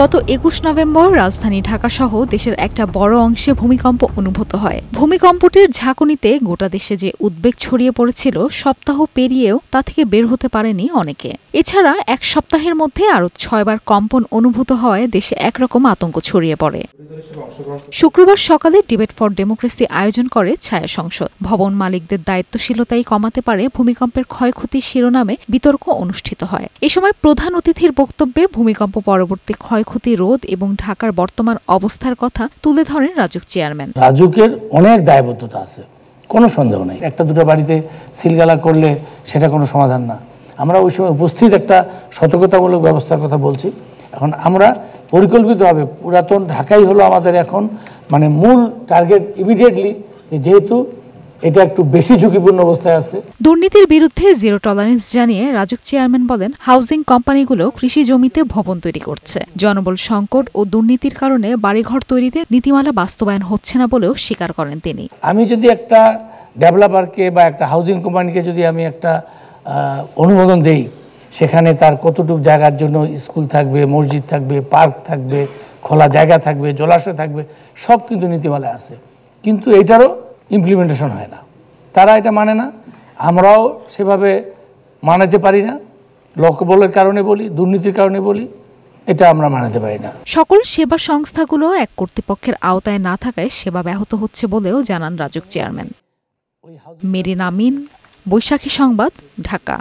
গত ২১ নভেম্বর রাজধানী ঢাকাসহ দেশের একটা বড় অংশে ভূমিকম্প অনুভূত হয়। ভূমিকম্পটির ঝাঁকুনিতে গোটা দেশে যে উদ্বেগ ছড়িয়ে পড়েছিল, সপ্তাহ পেরিয়েও তা থেকে বের হতে পারেনি অনেকে। এছাড়া এক সপ্তাহের মধ্যে আরও ৬ বার কম্পন অনুভূত হওয়ায় দেশে একরকম আতঙ্ক ছড়িয়ে পড়ে। শুক্রবার সকালে ডিবেট ফর ডেমোক্রেসি আয়োজন করে ছায়া সংসদ। ভবন মালিকদের দায়িত্বশীলতাই কমাতে পারে ভূমিকম্পের ক্ষয়ক্ষতির শিরোনামে বিতর্ক অনুষ্ঠিত হয়। এ সময় প্রধান অতিথির বক্তব্যে ভূমিকম্প পরবর্তী ক্ষয়ক্ষতি রোধ এবং ঢাকার বর্তমান অবস্থার কথা তুলে ধরেন রাজুক চেয়ারম্যান। রাজুকের অনেক দায়বদ্ধতা আছে, কোনো সন্দেহ নেই। একটা দুটো বাড়িতে সিলগালা করলে সেটা কোনো সমাধান না। আমরা ওই সময় উপস্থিত একটা সতর্কতামূলক ব্যবস্থার কথা বলছি। এখন আমরা পরিকল্পিতভাবে পুরাতন ঢাকাই হলো আমাদের এখন মূল টার্গেট ইমিডিয়েটলি, যেহেতু এটা একটু বেশি ঝুঁকিপূর্ণ অবস্থায় আছে। দুর্নীতির বিরুদ্ধে জিরো টলারেন্স জানিয়ে রাজুক চেয়ারম্যান বলেন, হাউজিং কোম্পানিগুলো কৃষি জমিতে ভবন তৈরি করছে। জনবল সংকট ও দুর্নীতির কারণে বাড়িঘর তৈরিতে নীতিমালা বাস্তবায়ন হচ্ছে না বলেও স্বীকার করেন তিনি। আমি যদি একটা ডেভেলপারকে বা একটা হাউজিং কোম্পানিকে যদি আমি একটা অনুমোদন দেই, সেখানে তার কতটুকু জায়গার জন্য স্কুল থাকবে, মসজিদ থাকবে, পার্ক থাকবে, খোলা জায়গা থাকবে, জলাশয় থাকবে, সব কিন্তু নীতিমালায় আছে। কিন্তু এটারও ইমপ্লিমেন্টেশন হয় না, তারা এটা মানে না, আমরাও সেভাবে মানাতে পারি না। লোকবলের কারণে বলি, দুর্নীতির কারণে বলি, এটা আমরা মানাতে পারি না। সকল সেবা সংস্থাগুলো এক কর্তৃপক্ষের আওতায় না থাকায় সেবা ব্যাহত হচ্ছে বলেও জানান রাজুক চেয়ারম্যান। মেরিন আমিন, বৈশাখী সংবাদ, ঢাকা।